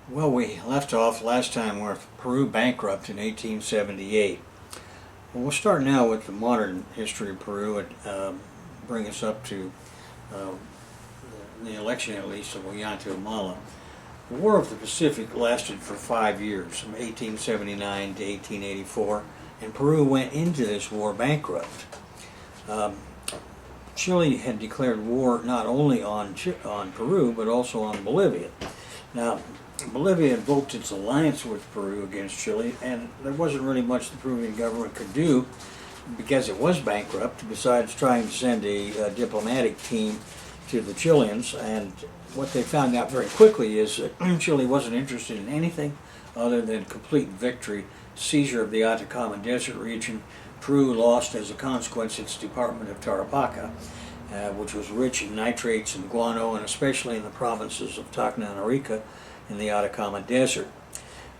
Well, we left off last time where Peru bankrupt in 1878. Well, we'll start now with the modern history of Peru and bring us up to uh, the election, at least, of Ollanta Humala. The War of the Pacific lasted for 5 years, from 1879 to 1884, and Peru went into this war bankrupt. Um, Chile had declared war not only on Peru, but also on Bolivia. Now, Bolivia invoked its alliance with Peru against Chile, and there wasn't really much the Peruvian government could do because it was bankrupt, besides trying to send a diplomatic team to the Chileans. And what they found out very quickly is that Chile wasn't interested in anything other than complete victory, seizure of the Atacama Desert region. Peru lost as a consequence its department of Tarapacá, which was rich in nitrates and guano, and especially in the provinces of Tacna and Arica in the Atacama Desert.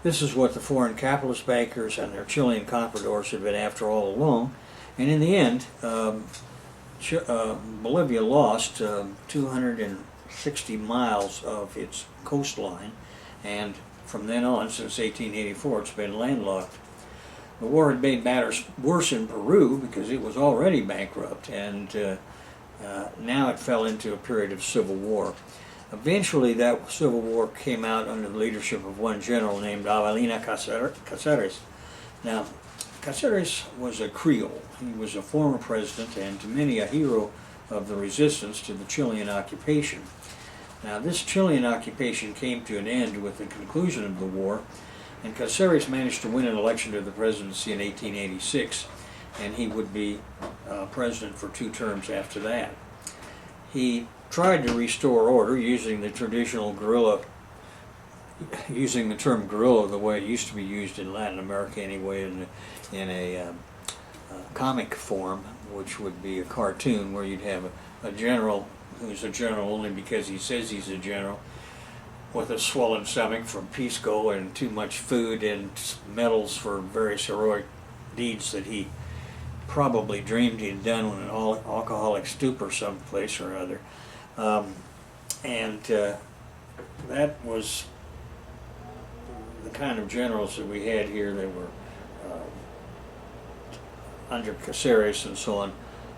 This is what the foreign capitalist bankers and their Chilean compradors had been after all along, and in the end, Bolivia lost 260 miles of its coastline, and from then on, since 1884, it's been landlocked. The war had made matters worse in Peru because it was already bankrupt, and now it fell into a period of civil war. Eventually, that civil war came out under the leadership of one general named Avelino Cáceres. Now, Cáceres was a Creole. He was a former president and to many a hero of the resistance to the Chilean occupation. Now, this Chilean occupation came to an end with the conclusion of the war, and Cáceres managed to win an election to the presidency in 1886, and he would be president for 2 terms after that. He tried to restore order using the traditional guerrilla, using the term guerrilla the way it used to be used in Latin America anyway, in a comic form, which would be a cartoon where you'd have a general who's a general only because he says he's a general, with a swollen stomach from pisco and too much food and medals for various heroic deeds that he probably dreamed he'd done in an alcoholic stupor someplace or other. That was the kind of generals that we had here. They were under Cáceres and so on,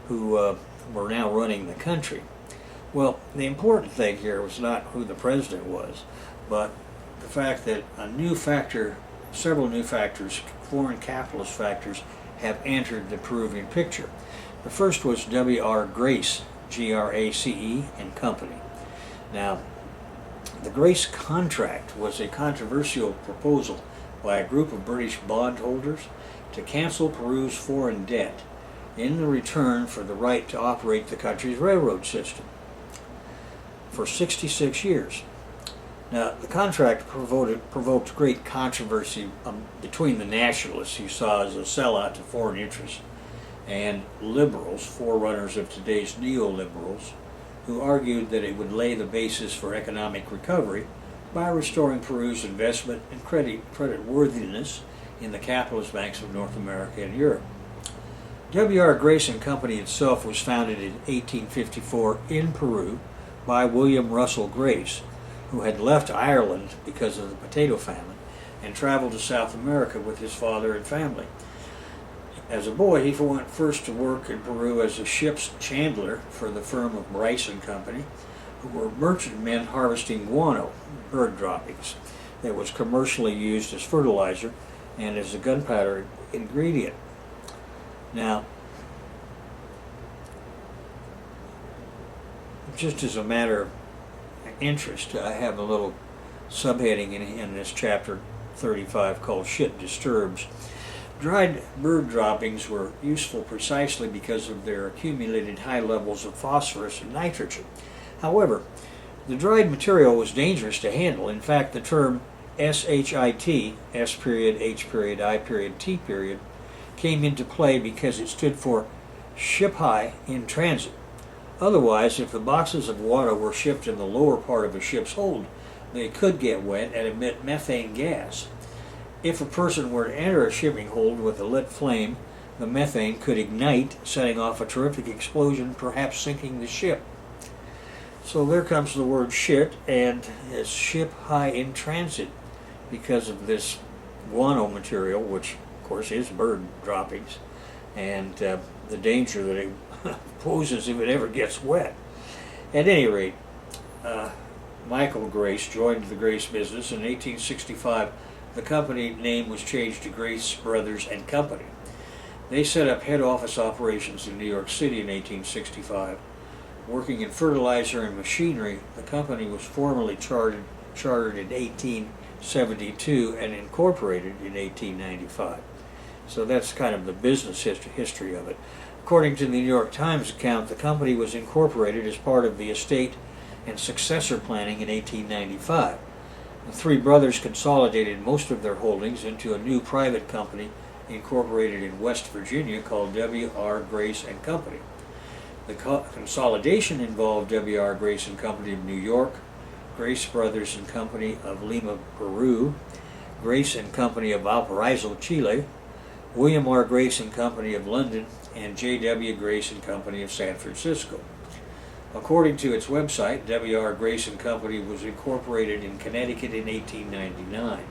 who were now running the country. Well, the important thing here was not who the president was, but the fact that several new factors, foreign capitalist factors, have entered the Peruvian picture. The first was W.R. Grace, G-R-A-C-E, and Company. Now, the Grace Contract was a controversial proposal by a group of British bondholders to cancel Peru's foreign debt in the return for the right to operate the country's railroad system for 66 years. Now, the contract provoked great controversy between the nationalists, who saw as a sellout to foreign interests, and liberals, forerunners of today's neoliberals, who argued that it would lay the basis for economic recovery by restoring Peru's investment and creditworthiness in the capitalist banks of North America and Europe. W.R. Grace and Company itself was founded in 1854 in Peru by William Russell Grace, who had left Ireland because of the potato famine and traveled to South America with his father and family. As a boy, he went first to work in Peru as a ship's chandler for the firm of Bryce and Company, who were merchantmen harvesting guano, bird droppings, that was commercially used as fertilizer and as a gunpowder ingredient. Now, just as a matter of interest, I have a little subheading in this chapter 35 called Shit Disturbs. Dried bird droppings were useful precisely because of their accumulated high levels of phosphorus and nitrogen. However, the dried material was dangerous to handle. In fact, the term SHIT, S period, H period, I period, T period, came into play because it stood for ship high in transit. Otherwise, if the boxes of water were shipped in the lower part of a ship's hold, they could get wet and emit methane gas. If a person were to enter a shipping hold with a lit flame, the methane could ignite, setting off a terrific explosion, perhaps sinking the ship. So there comes the word shit, and it's ship high in transit. because of this guano material, which of course is bird droppings, and the danger that it poses if it ever gets wet. At any rate, Michael Grace joined the Grace business in 1865. The company name was changed to Grace Brothers and Company. They set up head office operations in New York City in 1865. Working in fertilizer and machinery, the company was formally chartered in 1872 and incorporated in 1895. So that's kind of the business history of it. According to the New York Times account, the company was incorporated as part of the estate and successor planning in 1895. The three brothers consolidated most of their holdings into a new private company incorporated in West Virginia called W.R. Grace and Company. The consolidation involved W.R. Grace and Company of New York, Grace Brothers and Company of Lima, Peru, Grace and Company of Valparaiso, Chile, William R. Grace and Company of London, and J.W. Grace and Company of San Francisco. According to its website, W.R. Grace and Company was incorporated in Connecticut in 1899.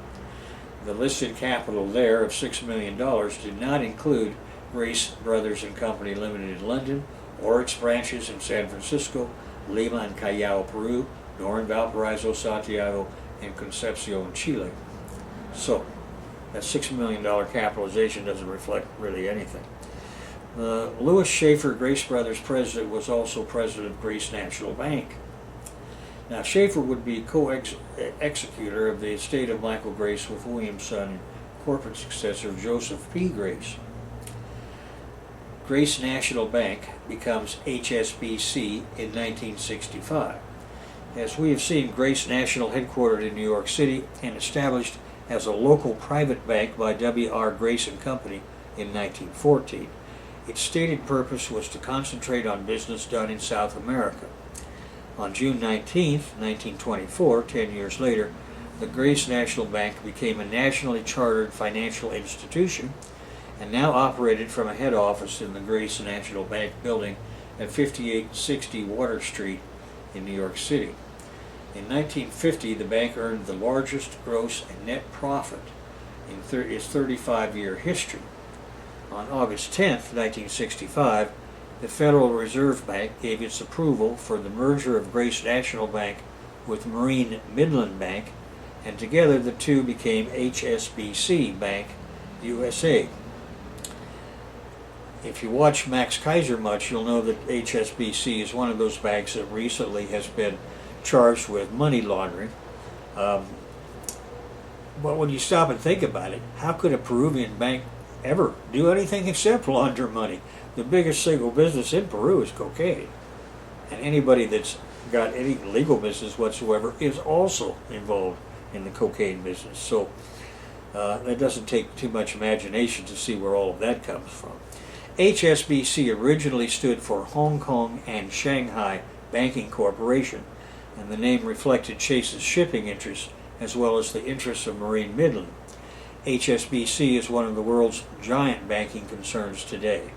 The listed capital there of $6 million did not include Grace Brothers and Company Limited in London, or its branches in San Francisco, Lima and Callao, Peru, nor in Valparaiso, Santiago, and Concepcion, Chile. So, that $6 million capitalization doesn't reflect really anything. Louis Schaefer, Grace Brothers president, was also president of Grace National Bank. Now, Schaefer would be co-executor of the estate of Michael Grace with William's son and corporate successor Joseph P. Grace. Grace National Bank becomes HSBC in 1965. As we have seen, Grace National headquartered in New York City and established as a local private bank by W.R. Grace and Company in 1914. Its stated purpose was to concentrate on business done in South America. On June 19, 1924, 10 years later, the Grace National Bank became a nationally chartered financial institution and now operated from a head office in the Grace National Bank building at 5860 Water Street in New York City. In 1950, the bank earned the largest gross and net profit in its 35-year history. On August 10, 1965, the Federal Reserve Bank gave its approval for the merger of Grace National Bank with Marine Midland Bank, and together the two became HSBC Bank USA. If you watch Max Kaiser much, you'll know that HSBC is one of those banks that recently has been charged with money laundering. But when you stop and think about it, how could a Peruvian bank ever do anything except launder money? The biggest single business in Peru is cocaine. And anybody that's got any legal business whatsoever is also involved in the cocaine business. So it doesn't take too much imagination to see where all of that comes from. HSBC originally stood for Hong Kong and Shanghai Banking Corporation, and the name reflected Chase's shipping interests as well as the interests of Marine Midland. HSBC is one of the world's giant banking concerns today.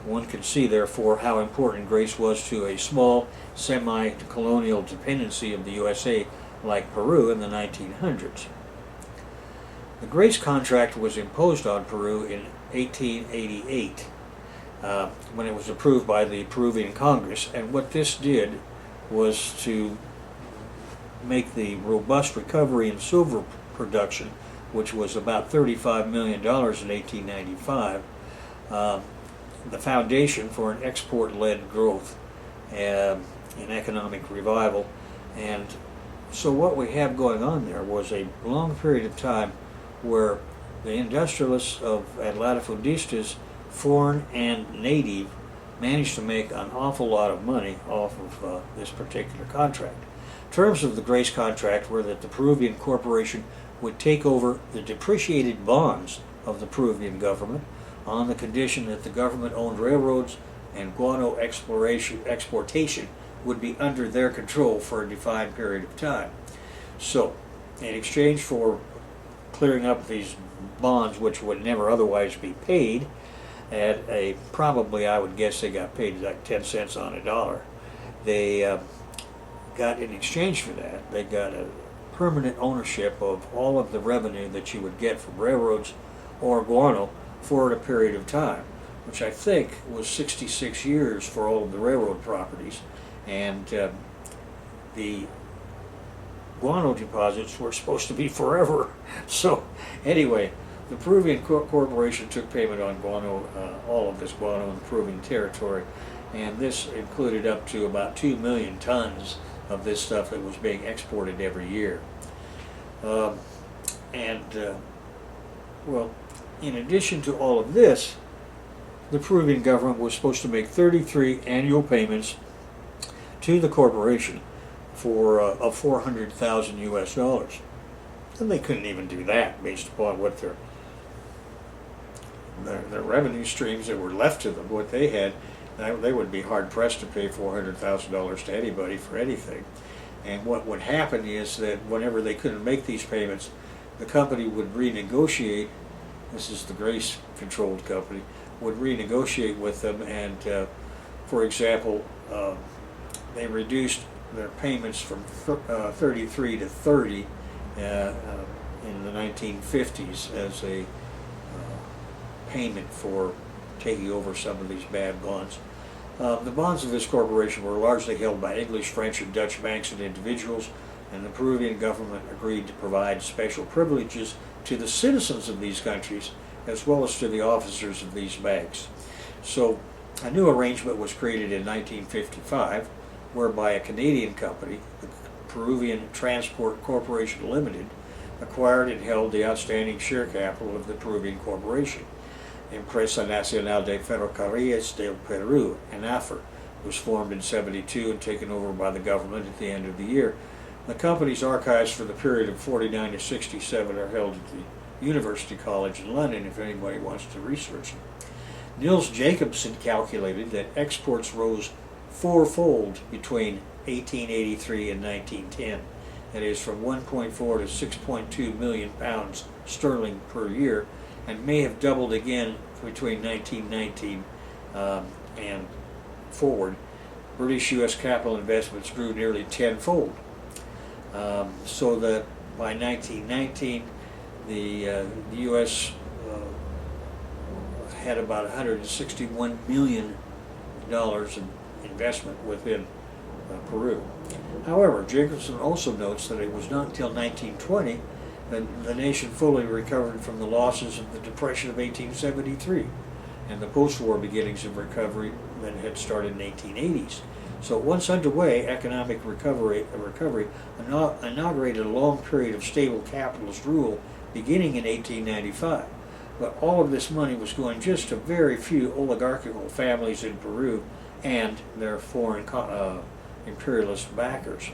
One can see, therefore, how important Grace was to a small, semi-colonial dependency of the USA like Peru in the 1900s. The Grace contract was imposed on Peru in 1888 when it was approved by the Peruvian Congress, and what this did was to make the robust recovery in silver production, which was about $35 million in 1895, the foundation for an export-led growth and economic revival. And so what we have going on there was a long period of time where the industrialists of Latifundistas, foreign and native, managed to make an awful lot of money off of this particular contract. Terms of the Grace contract were that the Peruvian corporation would take over the depreciated bonds of the Peruvian government on the condition that the government-owned railroads and guano exportation would be under their control for a defined period of time. So, in exchange for clearing up these bonds, which would never otherwise be paid, at a, probably I would guess they got paid like 10 cents on a dollar, they got, in exchange for that, they got a permanent ownership of all of the revenue that you would get from railroads or guano for a period of time, which I think was 66 years for all of the railroad properties. And the guano deposits were supposed to be forever. So anyway, the Peruvian corporation took payment on guano, all of this guano in the Peruvian territory, and this included up to about 2 million tons of this stuff that was being exported every year. Well, in addition to all of this, the Peruvian government was supposed to make 33 annual payments to the corporation for of 400,000 US dollars. And they couldn't even do that based upon what their revenue streams that were left to them, what they had. They would be hard pressed to pay $400,000 to anybody for anything. And what would happen is that whenever they couldn't make these payments, the company would renegotiate. This is the Grace controlled company, would renegotiate with them, and for example, they reduced their payments from 33 to 30 in the 1950s as a payment for taking over some of these bad bonds. The bonds of this corporation were largely held by English, French, and Dutch banks and individuals, and the Peruvian government agreed to provide special privileges to the citizens of these countries as well as to the officers of these banks. So a new arrangement was created in 1955 whereby a Canadian company, the Peruvian Transport Corporation Limited, acquired and held the outstanding share capital of the Peruvian corporation. Empresa Nacional de Ferrocarriles del Peru, ENAFER, was formed in '72 and taken over by the government at the end of the year. The company's archives for the period of '49 to '67 are held at the University College in London if anybody wants to research them. Niels Jacobson calculated that exports rose fourfold between 1883 and 1910. That is, from 1.4 to 6.2 million pounds sterling per year, and may have doubled again between 1919 and forward. British U.S. capital investments grew nearly tenfold, so that by 1919 the U.S. had about $161 million in investment within Peru. However, Jacobson also notes that it was not until 1920 that the nation fully recovered from the losses of the Depression of 1873 and the post-war beginnings of recovery that had started in the 1880s. So once underway, economic recovery inaugurated a long period of stable capitalist rule beginning in 1895. But all of this money was going just to very few oligarchical families in Peru and their foreign imperialist backers.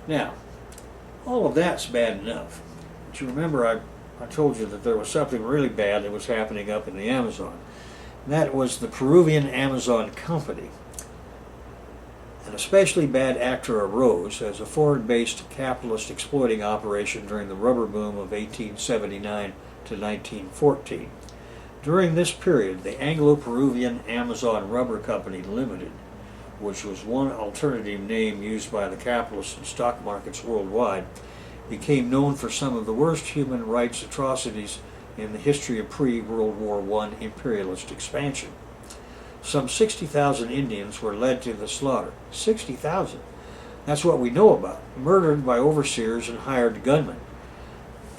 Now, all of that's bad enough. But you remember I told you that there was something really bad that was happening up in the Amazon. And that was the Peruvian Amazon Company. An especially bad actor arose as a foreign-based capitalist exploiting operation during the rubber boom of 1879 to 1914. During this period, the Anglo-Peruvian Amazon Rubber Company Limited, which was one alternative name used by the capitalists and stock markets worldwide, became known for some of the worst human rights atrocities in the history of pre-World War I imperialist expansion. Some 60,000 Indians were led to the slaughter. 60,000. That's what we know about. Murdered by overseers and hired gunmen.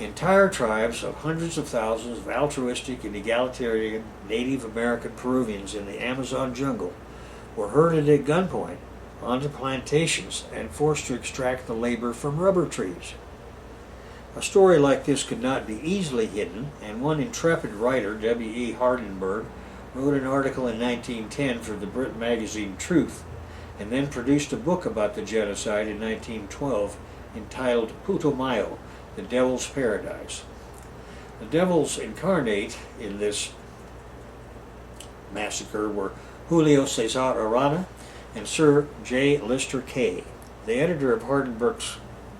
Entire tribes of hundreds of thousands of altruistic and egalitarian Native American Peruvians in the Amazon jungle were herded at gunpoint onto plantations and forced to extract the labor from rubber trees. A story like this could not be easily hidden, and one intrepid writer, W.E. Hardenberg, wrote an article in 1910 for the Brit magazine Truth, and then produced a book about the genocide in 1912 entitled Putumayo, The Devil's Paradise. The devils incarnate in this massacre were Julio Cesar Arana and Sir J. Lister Kay. The editor of Hardenberg's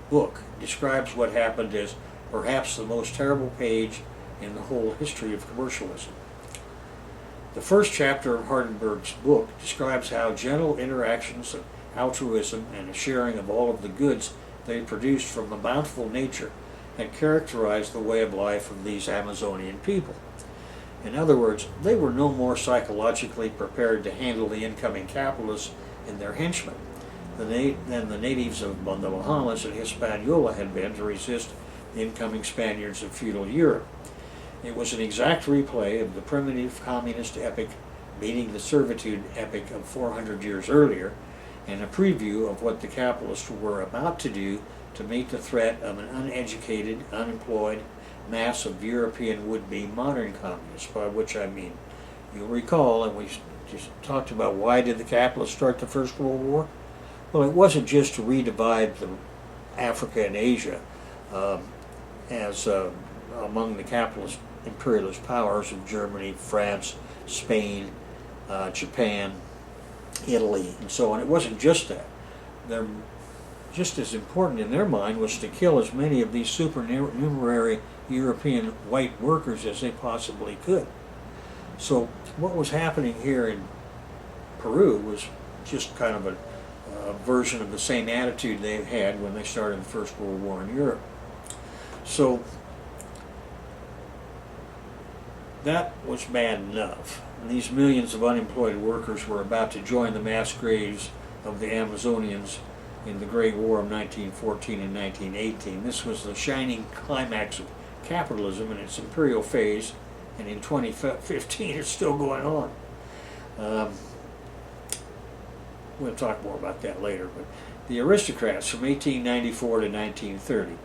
book describes what happened as perhaps the most terrible page in the whole history of commercialism. The first chapter of Hardenberg's book describes how gentle interactions of altruism and a sharing of all of the goods they produced from the bountiful nature had characterized the way of life of these Amazonian people. In other words, they were no more psychologically prepared to handle the incoming capitalists and their henchmen than the natives of the Bahamas and Hispaniola had been to resist the incoming Spaniards of feudal Europe. It was an exact replay of the primitive communist epic beating the servitude epic of 400 years earlier, and a preview of what the capitalists were about to do to meet the threat of an uneducated, unemployed mass of European would-be modern communists, by which I mean, you'll recall, and we just talked about, why did the capitalists start the First World War? Well, it wasn't just to redivide Africa and Asia as among the capitalist imperialist powers of Germany, France, Spain, Japan, Italy, and so on. It wasn't just that. They're just as important in their mind was to kill as many of these supernumerary European white workers as they possibly could. So what was happening here in Peru was just kind of a version of the same attitude they had when they started the First World War in Europe. So that was bad enough. And these millions of unemployed workers were about to join the mass graves of the Amazonians in the Great War of 1914 and 1918. This was the shining climax of capitalism in its imperial phase, and in 2015 it's still going on. We'll talk more about that later, but the aristocrats from 1894 to 1930.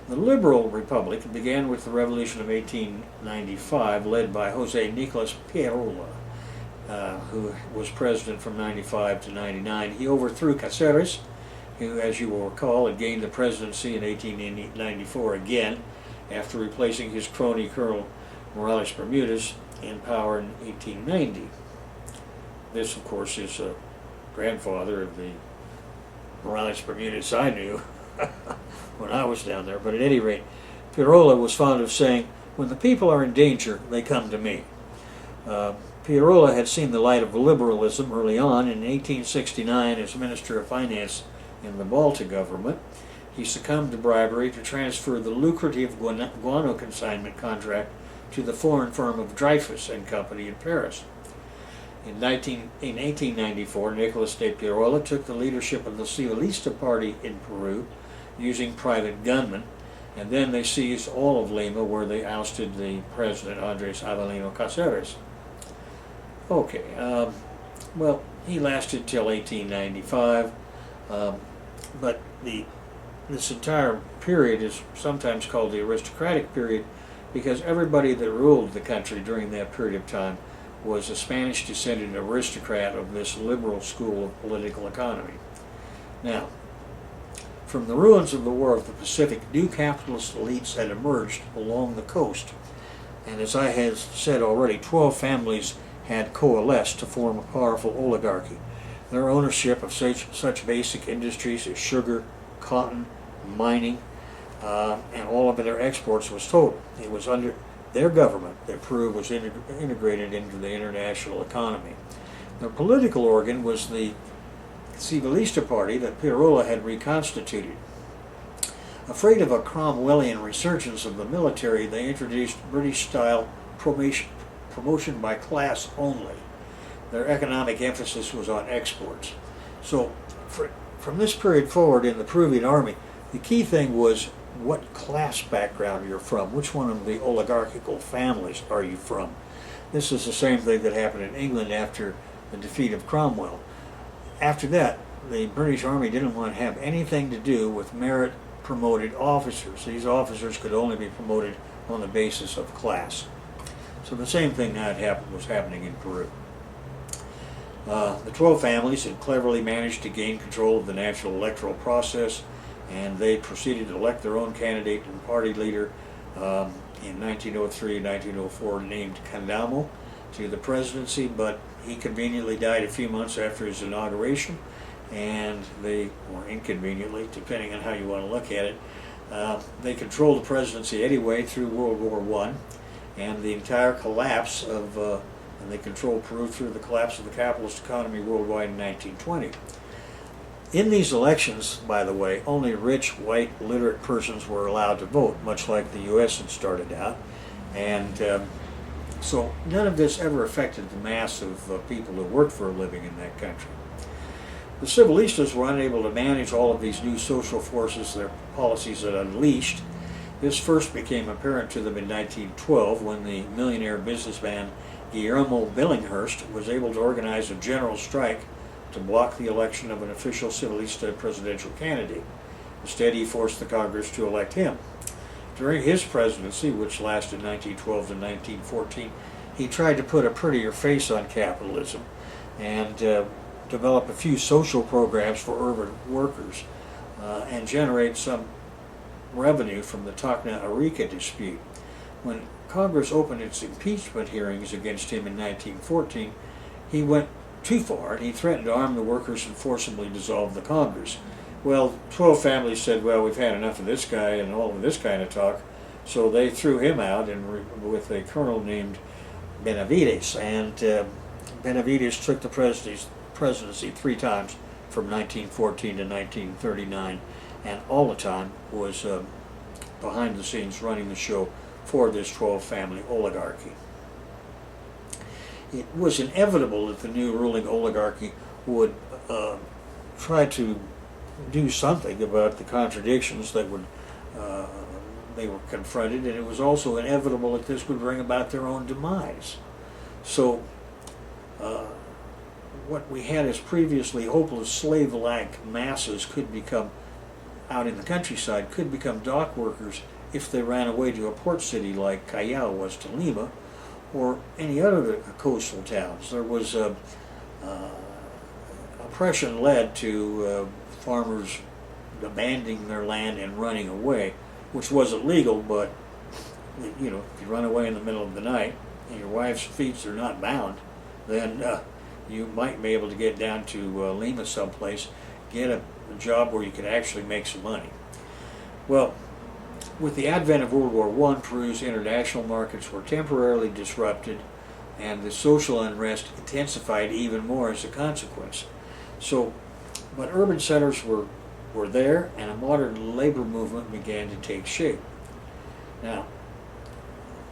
The liberal republic began with the revolution of 1895, led by Jose Nicolas Perola, who was president from 95 to 99. He overthrew Cáceres, who, as you will recall, had gained the presidency in 1894 again, after replacing his crony Colonel Morales Bermudez in power in 1890. This, of course, is a grandfather of the Morales Bermudez I knew when I was down there. But at any rate, Perola was fond of saying, when the people are in danger, they come to me. Perola had seen the light of liberalism early on. In 1869, as Minister of Finance in the Balta government, he succumbed to bribery to transfer the lucrative guano consignment contract to the foreign firm of Dreyfus and Company in Paris. In 1894, Nicolas de Perola took the leadership of the Civilista Party in Peru, using private gunmen, and then they seized all of Lima, where they ousted the president, Andres Avelino Cáceres. Okay, well, he lasted till 1895, but this entire period is sometimes called the aristocratic period because everybody that ruled the country during that period of time was a Spanish-descended aristocrat of this liberal school of political economy. Now, from the ruins of the War of the Pacific, new capitalist elites had emerged along the coast. And as I have said already, 12 families had coalesced to form a powerful oligarchy. Their ownership of such basic industries as sugar, cotton, mining, and all of their exports was total. It was under their government that Peru was integrated into the international economy. Their political organ was the Civilista Party that Perola had reconstituted. Afraid of a Cromwellian resurgence of the military, they introduced British-style promotion by class only. Their economic emphasis was on exports. So from this period forward in the Peruvian army, the key thing was what class background you're from, which one of the oligarchical families are you from. This is the same thing that happened in England after the defeat of Cromwell. After that, the British Army didn't want to have anything to do with merit-promoted officers. These officers could only be promoted on the basis of class. So the same thing that was happening in Peru. The 12 families had cleverly managed to gain control of the national electoral process, and they proceeded to elect their own candidate and party leader in 1903 and 1904, named Candamo, to the presidency, but he conveniently died a few months after his inauguration, and or inconveniently, depending on how you want to look at it, they controlled the presidency anyway through World War I, and the entire collapse of, and they controlled Peru through the collapse of the capitalist economy worldwide in 1920. In these elections, by the way, only rich, white, literate persons were allowed to vote, much like the U.S. had started out. And so none of this ever affected the mass of people who worked for a living in that country. The Civilistas were unable to manage all of these new social forces their policies had unleashed. This first became apparent to them in 1912 when the millionaire businessman Guillermo Billinghurst was able to organize a general strike to block the election of an official Civilista presidential candidate. Instead, he forced the Congress to elect him. During his presidency, which lasted 1912 to 1914, he tried to put a prettier face on capitalism and develop a few social programs for urban workers and generate some revenue from the Tacna-Arica dispute. When Congress opened its impeachment hearings against him in 1914, he went too far and he threatened to arm the workers and forcibly dissolve the Congress. Well, 12 families said, well, we've had enough of this guy and all of this kind of talk, so they threw him out with a colonel named Benavides, and Benavides took the presidency 3 times from 1914 to 1939, and all the time was behind the scenes running the show for this 12-family oligarchy. It was inevitable that the new ruling oligarchy would try to do something about the contradictions that they were confronted, and it was also inevitable that this would bring about their own demise. So what we had as previously hopeless slave-like masses could become, out in the countryside, could become dock workers if they ran away to a port city like Callao was to Lima, or any other coastal towns. There was oppression led to farmers abandoning their land and running away, which wasn't legal, but you know, if you run away in the middle of the night and your wife's feet are not bound, then you might be able to get down to Lima someplace, get a job where you could actually make some money. Well, with the advent of World War I, Peru's international markets were temporarily disrupted, and the social unrest intensified even more as a consequence. So, but urban centers were there, and a modern labor movement began to take shape. Now,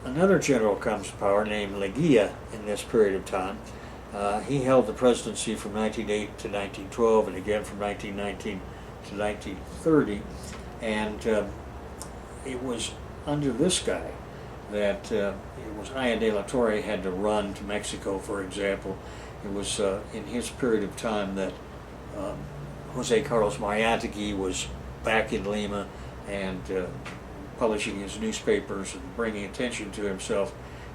another general comes to power named Leguía in this period of time. He held the presidency from 1908 to 1912, and again from 1919 to 1930, and it was under this guy that it was Aya de la Torre had to run to Mexico, for example. It was in his period of time that Jose Carlos Mariátegui was back in Lima and publishing his newspapers and bringing attention to himself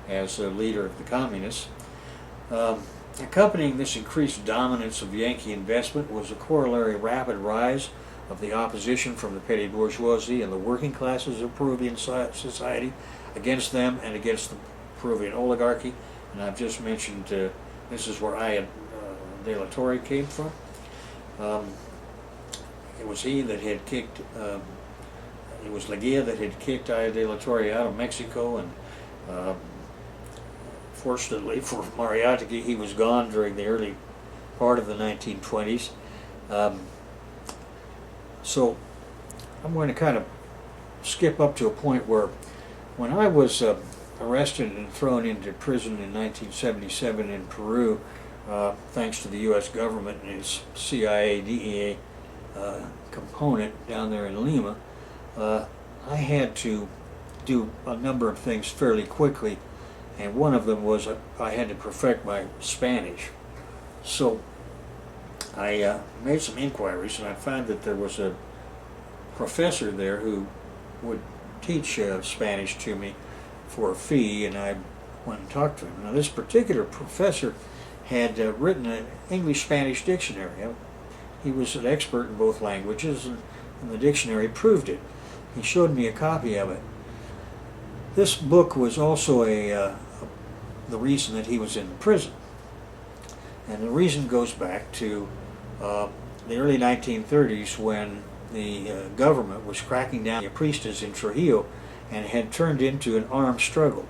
as a leader of the communists. Accompanying this increased dominance of Yankee investment was a corollary rapid rise of the opposition from the petty bourgeoisie and the working classes of Peruvian society against them and against the Peruvian oligarchy. And I've just mentioned this is where Aya de la Torre came from. It was he that had kicked, it was Leguía that had kicked Aya de la Torre out of Mexico, and fortunately for Mariátegui, he was gone during the early part of the 1920s. So I'm going to kind of skip up to a point where when I was arrested and thrown into prison in 1977 in Peru, thanks to the U.S. government and its CIA, DEA component down there in Lima, I had to do a number of things fairly quickly, and one of them was I had to perfect my Spanish. So I made some inquiries, and I found that there was a professor there who would teach Spanish to me for a fee, and I went and talked to him. Now, this particular professor had written an English-Spanish dictionary. He was an expert in both languages, and the dictionary proved it. He showed me a copy of it. This book was also the reason that he was in prison. And the reason goes back to the early 1930s, when the government was cracking down on Apristas in Trujillo and had turned into an armed struggle.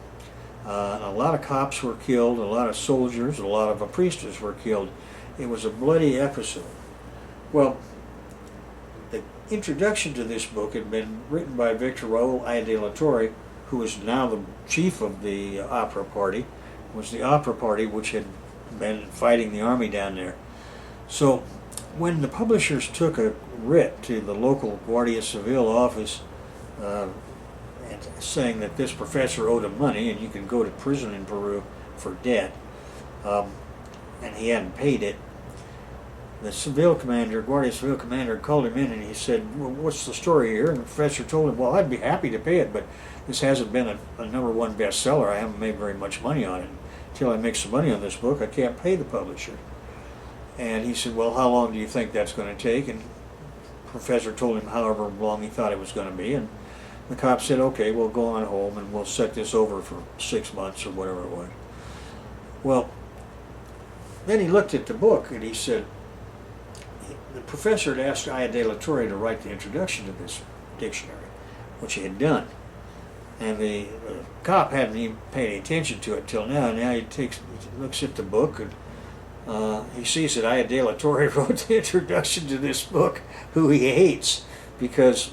A lot of cops were killed, a lot of soldiers, a lot of Apristas were killed. It was a bloody episode. Well, introduction to this book had been written by Victor Raúl de la Torre, who is now the chief of the Opera Party. It was the Opera Party which had been fighting the army down there. So when the publishers took a writ to the local Guardia Civil office and saying that this professor owed him money and you can go to prison in Peru for debt, and he hadn't paid it, the civil commander, Guardia Civil commander, called him in and he said, well, what's the story here? And the professor told him, well, I'd be happy to pay it, but this hasn't been a #1 bestseller. I haven't made very much money on it. Until I make some money on this book, I can't pay the publisher. And he said, well, how long do you think that's going to take? And the professor told him however long he thought it was going to be. And the cop said, okay, we'll go on home and we'll set this over for 6 months or whatever it was. Well, then he looked at the book and he said, the professor had asked Aya de la Torre to write the introduction to this dictionary, which he had done. And the cop hadn't even paid any attention to it till now. Now he looks at the book and he sees that Aya de la Torre wrote the introduction to this book, who he hates, because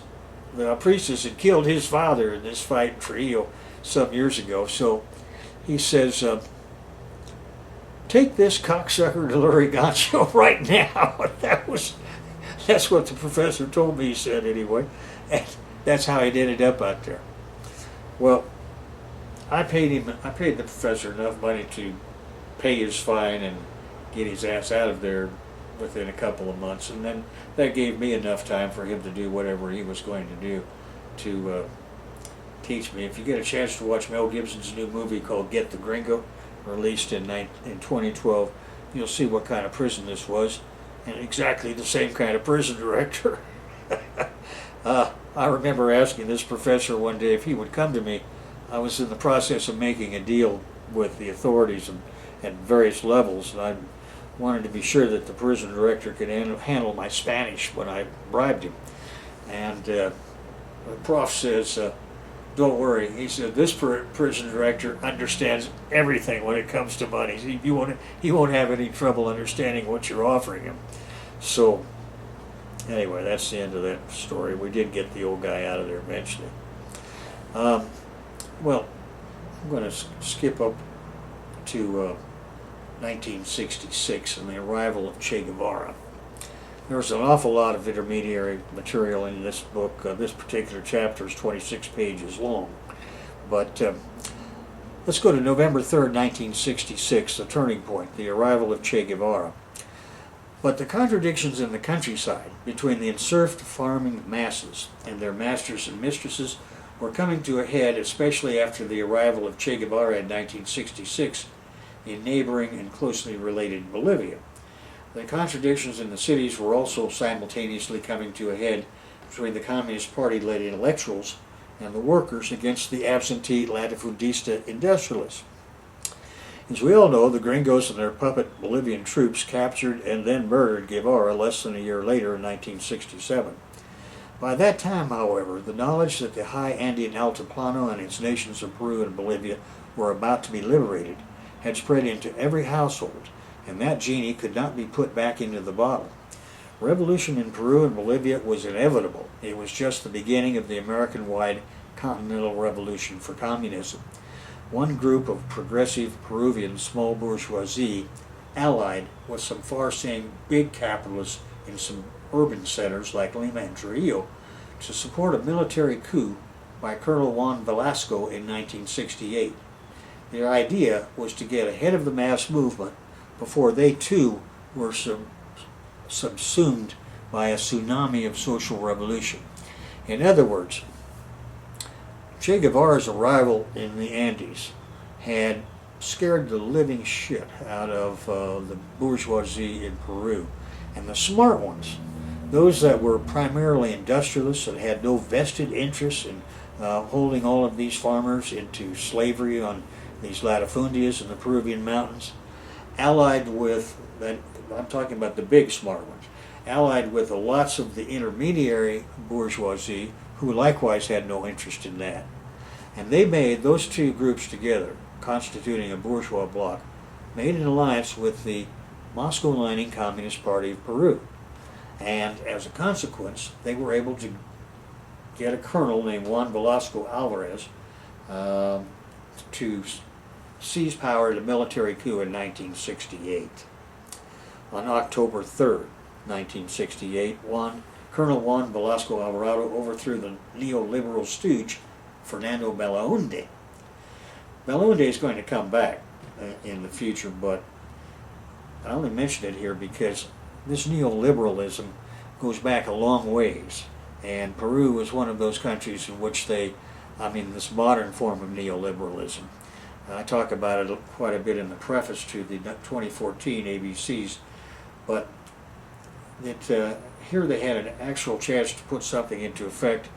the priestess had killed his father in this fight in Trujillo some years ago. So he says, take this cocksucker to Lurigancho right now. That's what the professor told me, he said anyway. And that's how it ended up out there. Well, I paid the professor enough money to pay his fine and get his ass out of there within a couple of months, and then that gave me enough time for him to do whatever he was going to do to teach me. If you get a chance to watch Mel Gibson's new movie called Get the Gringo, released in 2012, you'll see what kind of prison this was, and exactly the same kind of prison director. I remember asking this professor one day if he would come to me. I was in the process of making a deal with the authorities at various levels, and I wanted to be sure that the prison director could handle my Spanish when I bribed him. And the prof says, don't worry. He said, this prison director understands everything when it comes to money. He won't have any trouble understanding what you're offering him. So anyway, that's the end of that story. We did get the old guy out of there eventually. Well, I'm going to skip up to 1966 and the arrival of Che Guevara. There's an awful lot of intermediary material in this book. This particular chapter is 26 pages long. But let's go to November 3rd, 1966, the turning point, the arrival of Che Guevara. But the contradictions in the countryside between the enserfed farming masses and their masters and mistresses were coming to a head, especially after the arrival of Che Guevara in 1966 in neighboring and closely related Bolivia. The contradictions in the cities were also simultaneously coming to a head between the Communist Party-led intellectuals and the workers against the absentee latifundista industrialists. As we all know, the gringos and their puppet Bolivian troops captured and then murdered Guevara less than a year later in 1967. By that time, however, the knowledge that the high Andean Altiplano and its nations of Peru and Bolivia were about to be liberated had spread into every household, and that genie could not be put back into the bottle. Revolution in Peru and Bolivia was inevitable. It was just the beginning of the American-wide continental revolution for communism. One group of progressive Peruvian small bourgeoisie allied with some far-seeing big capitalists in some urban centers like Lima and Trujillo to support a military coup by Colonel Juan Velasco in 1968. Their idea was to get ahead of the mass movement before they too were subsumed by a tsunami of social revolution. In other words, Che Guevara's arrival in the Andes had scared the living shit out of the bourgeoisie in Peru. And the smart ones, those that were primarily industrialists and had no vested interest in holding all of these farmers into slavery on these latifundias in the Peruvian mountains, allied with, I'm talking about the big smart ones, allied with lots of the intermediary bourgeoisie who likewise had no interest in that. And they made those two groups together, constituting a bourgeois bloc, made an alliance with the Moscow-lining Communist Party of Peru. And as a consequence, they were able to get a colonel named Juan Velasco Alvarez to seize power at a military coup in 1968. On October 3rd, 1968, Colonel Juan Velasco Alvarado overthrew the neoliberal stooge Fernando Belaunde. Belaunde is going to come back in the future, but I only mention it here because this neoliberalism goes back a long ways, and Peru is one of those countries in which this modern form of neoliberalism. I talk about it quite a bit in the preface to the 2014 ABCs, but here they had an actual chance to put something into effect.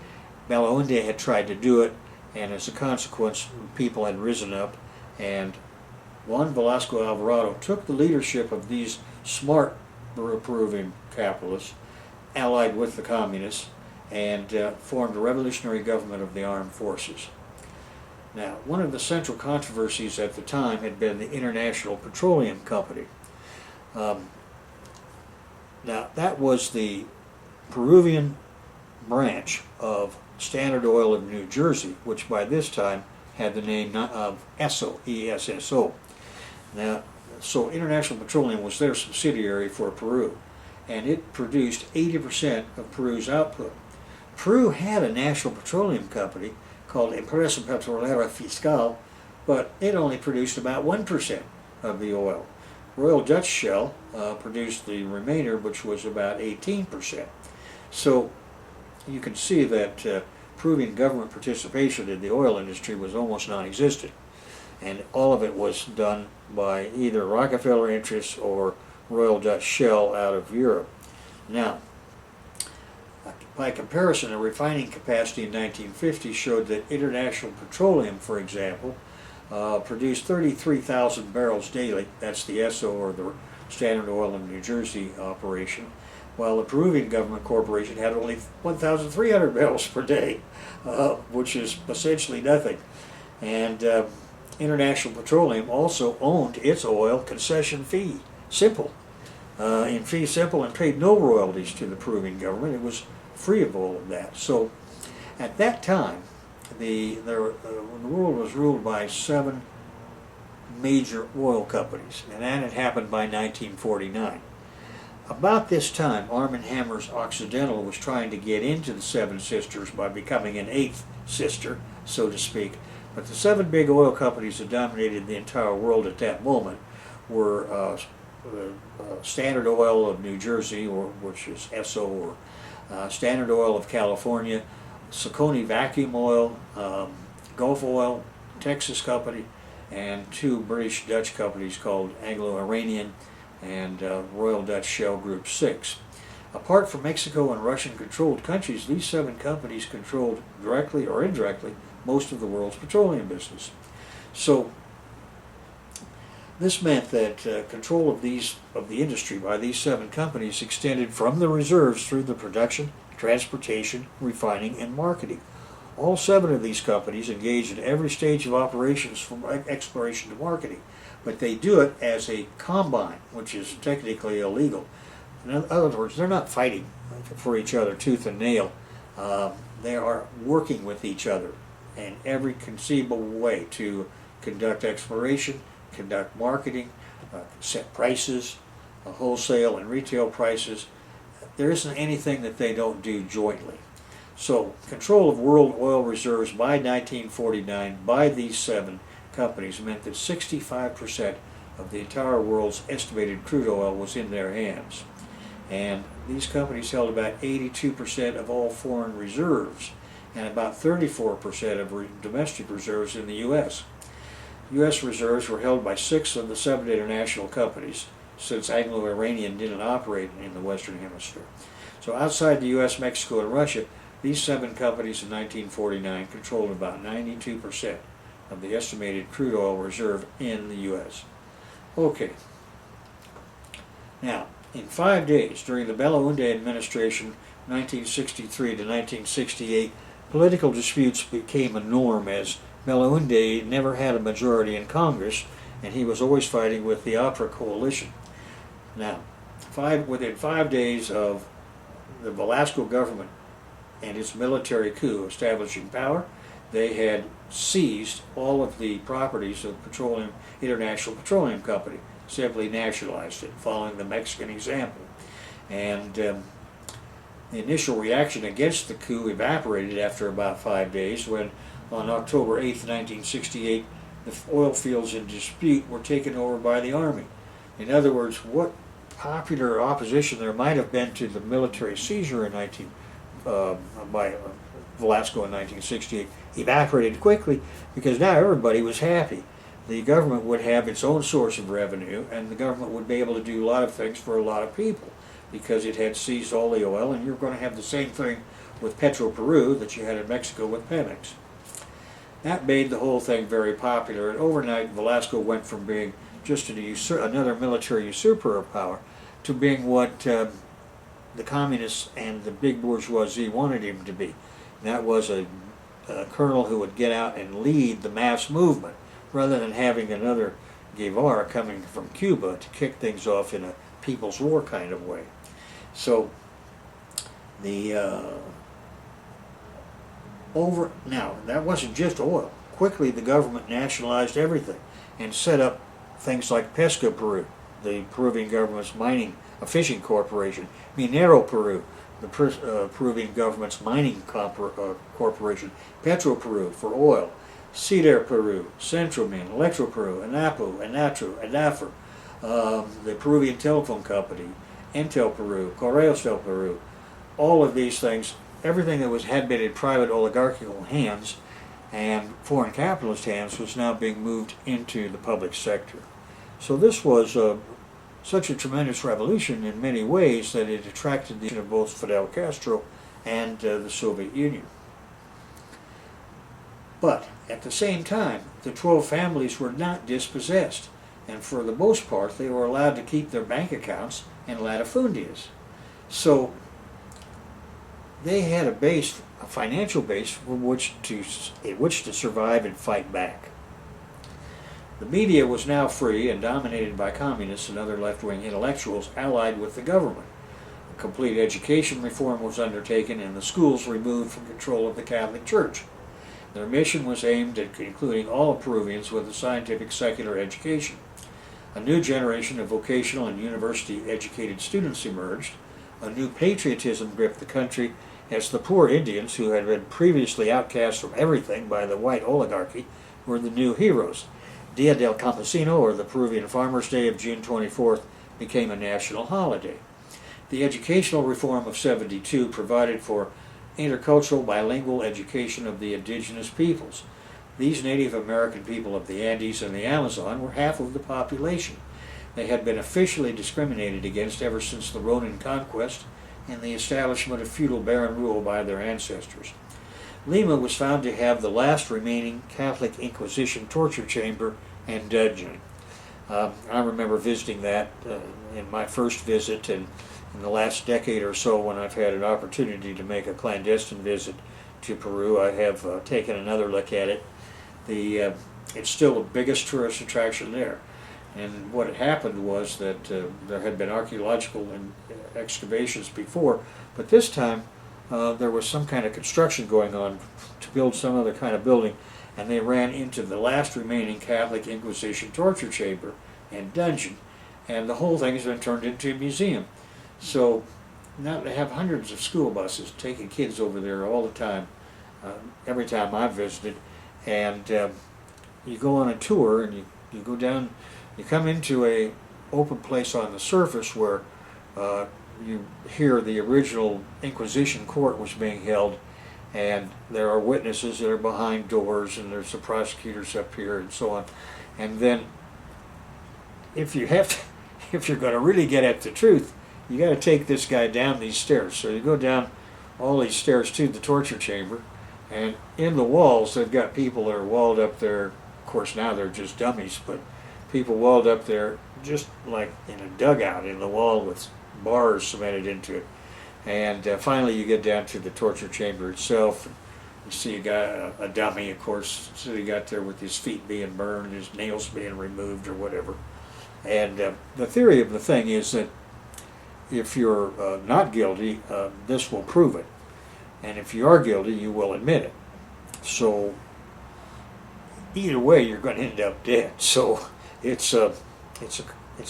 Belaunde had tried to do it, and as a consequence, people had risen up, and Juan Velasco Alvarado took the leadership of these smart Peruvian capitalists, allied with the communists, and formed a revolutionary government of the armed forces. Now, one of the central controversies at the time had been the International Petroleum Company. Now, that was the Peruvian branch of Standard Oil of New Jersey, which by this time had the name of ESSO, E-S-S-O. Now, so International Petroleum was their subsidiary for Peru, and it produced 80% of Peru's output. Peru had a national petroleum company called Empresa Petrolera Fiscal, but it only produced about 1% of the oil. Royal Dutch Shell produced the remainder, which was about 18%. So you can see that Peruvian government participation in the oil industry was almost non-existent, and all of it was done by either Rockefeller interests or Royal Dutch Shell out of Europe. Now, by comparison, the refining capacity in 1950 showed that International Petroleum, for example, produced 33,000 barrels daily. That's the ESSO, or the Standard Oil of New Jersey operation, while the Peruvian government corporation had only 1,300 barrels per day, which is essentially nothing. And International Petroleum also owned its oil concession fee simple, and paid no royalties to the Peruvian government. It was free of all of that. So at that time, the world was ruled by 7 major oil companies, and that had happened by 1949. About this time, Arm & Hammer's Occidental was trying to get into the Seven Sisters by becoming an 8th sister, so to speak. But the 7 big oil companies that dominated the entire world at that moment were Standard Oil of New Jersey, which is ESSO, or Standard Oil of California, Saucony Vacuum Oil, Gulf Oil, Texas Company, and 2 British-Dutch companies called Anglo-Iranian and Royal Dutch Shell Group 6. Apart from Mexico and Russian-controlled countries, these 7 companies controlled, directly or indirectly, most of the world's petroleum business. So this meant that control of the industry by these 7 companies extended from the reserves through the production, transportation, refining, and marketing. All 7 of these companies engage in every stage of operations from exploration to marketing, but they do it as a combine, which is technically illegal. In other words, they're not fighting for each other tooth and nail. They are working with each other in every conceivable way to conduct exploration, conduct marketing, set prices, wholesale and retail prices. There isn't anything that they don't do jointly. So control of world oil reserves by 1949 by these 7 companies meant that 65% of the entire world's estimated crude oil was in their hands. And these companies held about 82% of all foreign reserves and about 34% of domestic reserves in the U.S. U.S. reserves were held by 6 of the 7 international companies, since Anglo-Iranian didn't operate in the Western Hemisphere. So outside the U.S., Mexico, and Russia, these 7 companies in 1949 controlled about 92% of the estimated crude oil reserve in the U.S. Okay. Now, in 5 days, during the Belaunde administration, 1963 to 1968, political disputes became a norm, as Belaunde never had a majority in Congress, and he was always fighting with the APRA coalition. Now, within 5 days of the Velasco government and its military coup establishing power, they had seized all of the properties of International Petroleum Company, simply nationalized it, following the Mexican example. And the initial reaction against the coup evaporated after about 5 days when, on October 8, 1968, the oil fields in dispute were taken over by the Army. In other words, what popular opposition there might have been to the military seizure by Velasco in 1968 evaporated quickly, because now everybody was happy. The government would have its own source of revenue, and the government would be able to do a lot of things for a lot of people because it had seized all the oil, and you're going to have the same thing with Peru that you had in Mexico with Pemex. That made the whole thing very popular, and overnight Velasco went from being just another military usurper of power to being what the communists and the big bourgeoisie wanted him to be. And that was a colonel who would get out and lead the mass movement, rather than having another Guevara coming from Cuba to kick things off in a people's war kind of way. So now that wasn't just oil. Quickly the government nationalized everything and set up things like Pesca Peru, the Peruvian government's fishing corporation, Minero Peru, the Peruvian government's mining corporation, Petro Peru for oil, Cider Peru, Centromin, Electro Peru, Anapu, Anatru, Anafer, the Peruvian telephone company, Entel Peru, Correos del Peru, all of these things, everything that had been in private oligarchical hands and foreign capitalist hands was now being moved into the public sector. So this was such a tremendous revolution in many ways that it attracted the attention of both Fidel Castro and the Soviet Union. But at the same time, the 12 families were not dispossessed, and for the most part they were allowed to keep their bank accounts and latifundias. So they had a financial base in which to survive and fight back. The media was now free and dominated by communists and other left-wing intellectuals allied with the government. A complete education reform was undertaken and the schools removed from control of the Catholic Church. Their mission was aimed at including all Peruvians with a scientific secular education. A new generation of vocational and university-educated students emerged. A new patriotism gripped the country as the poor Indians, who had been previously outcast from everything by the white oligarchy, were the new heroes. Dia del Campesino, or the Peruvian Farmers' Day of June 24th, became a national holiday. The educational reform of '72 provided for intercultural bilingual education of the indigenous peoples. These Native American people of the Andes and the Amazon were half of the population. They had been officially discriminated against ever since the Ronin conquest and the establishment of feudal baron rule by their ancestors. Lima was found to have the last remaining Catholic Inquisition torture chamber and dungeon. I remember visiting that in my first visit, and in the last decade or so when I've had an opportunity to make a clandestine visit to Peru, I have taken another look at it. It's still the biggest tourist attraction there. And what had happened was that there had been archaeological excavations before, but this time there was some kind of construction going on to build some other kind of building, and they ran into the last remaining Catholic Inquisition torture chamber and dungeon, and the whole thing has been turned into a museum. So now they have hundreds of school buses taking kids over there all the time, every time I've visited, and you go on a tour and you go down, you come into a open place on the surface where you hear the original Inquisition court was being held, and there are witnesses that are behind doors, and there's the prosecutors up here and so on. And then if you're going to really get at the truth, you got to take this guy down these stairs. So you go down all these stairs to the torture chamber, and in the walls they've got people that are walled up there. Of course now they're just dummies, but people walled up there just like in a dugout in the wall with bars cemented into it. And finally you get down to the torture chamber itself. You see a dummy, of course, so he got there with his feet being burned, his nails being removed or whatever. And the theory of the thing is that If you're not guilty, this will prove it. And if you are guilty, you will admit it. So either way, you're going to end up dead. So it's a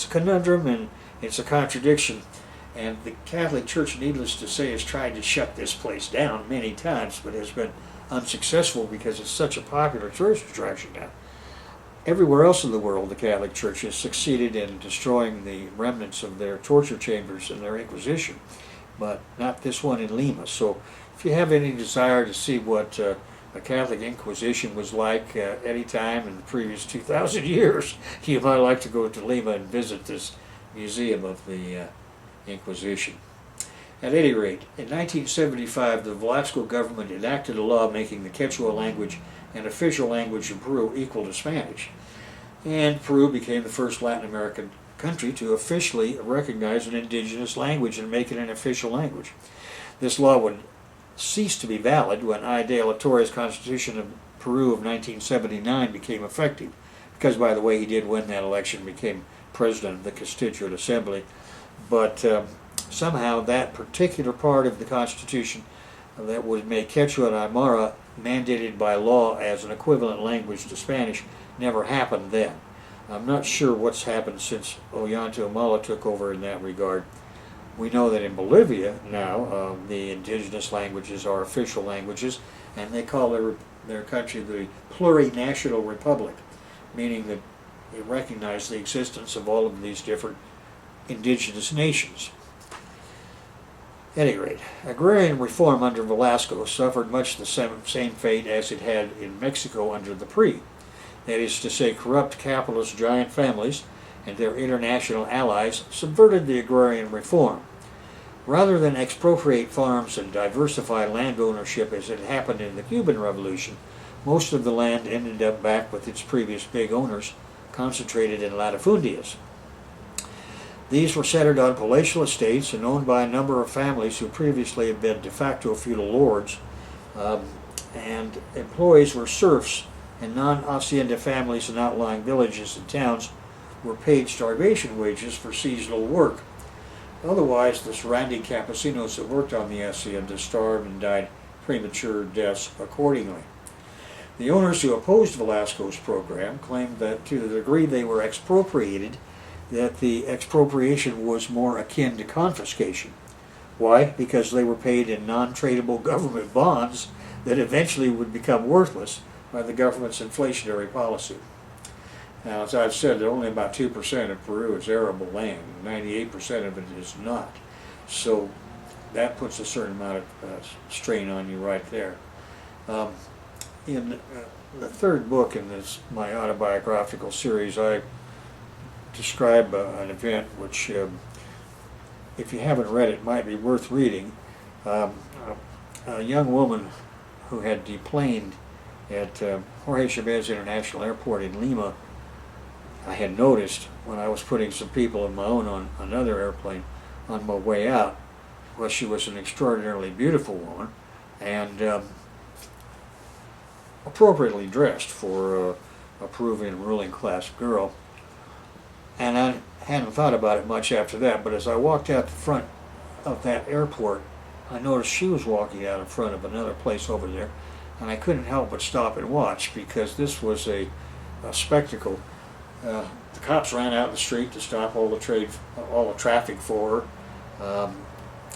conundrum, and it's a contradiction. And the Catholic Church, needless to say, has tried to shut this place down many times, but has been unsuccessful because it's such a popular tourist attraction now. Everywhere else in the world, the Catholic Church has succeeded in destroying the remnants of their torture chambers and their Inquisition, but not this one in Lima. So if you have any desire to see what a Catholic Inquisition was like any time in the previous 2,000 years, you might like to go to Lima and visit this museum of the Inquisition. At any rate, in 1975, the Velasco government enacted a law making the Quechua language an official language in Peru equal to Spanish. And Peru became the first Latin American country to officially recognize an indigenous language and make it an official language. This law would cease to be valid when I. de la Torre's Constitution of Peru of 1979 became effective, because, by the way, he did win that election and became president of the Constituent Assembly. But somehow that particular part of the Constitution that would make Quechua and Aymara mandated by law as an equivalent language to Spanish never happened then. I'm not sure what's happened since Ollanta Humala took over in that regard. We know that in Bolivia now the indigenous languages are official languages, and they call their country the plurinational republic, meaning that they recognize the existence of all of these different indigenous nations. At any rate, agrarian reform under Velasco suffered much the same fate as it had in Mexico under the PRI. That is to say, corrupt capitalist giant families and their international allies subverted the agrarian reform. Rather than expropriate farms and diversify land ownership as it happened in the Cuban Revolution, most of the land ended up back with its previous big owners, concentrated in latifundias. These were centered on palatial estates and owned by a number of families who previously had been de facto feudal lords, and employees were serfs, and non-hacienda families in outlying villages and towns were paid starvation wages for seasonal work. Otherwise, the surrounding campesinos that worked on the hacienda starved and died premature deaths accordingly. The owners who opposed Velasco's program claimed that to the degree they were expropriated, that the expropriation was more akin to confiscation. Why? Because they were paid in non-tradable government bonds that eventually would become worthless by the government's inflationary policy. Now, as I've said, only about 2% of Peru is arable land. 98% of it is not. So that puts a certain amount of strain on you right there. In the third book in my autobiographical series, I describe an event which, if you haven't read it, might be worth reading. A young woman who had deplaned at Jorge Chavez International Airport in Lima, I had noticed when I was putting some people of my own on another airplane on my way out. Well, she was an extraordinarily beautiful woman and appropriately dressed for a Peruvian ruling class girl. And I hadn't thought about it much after that, but as I walked out the front of that airport, I noticed she was walking out in front of another place over there, and I couldn't help but stop and watch because this was a spectacle. The cops ran out in the street to stop all the traffic for her.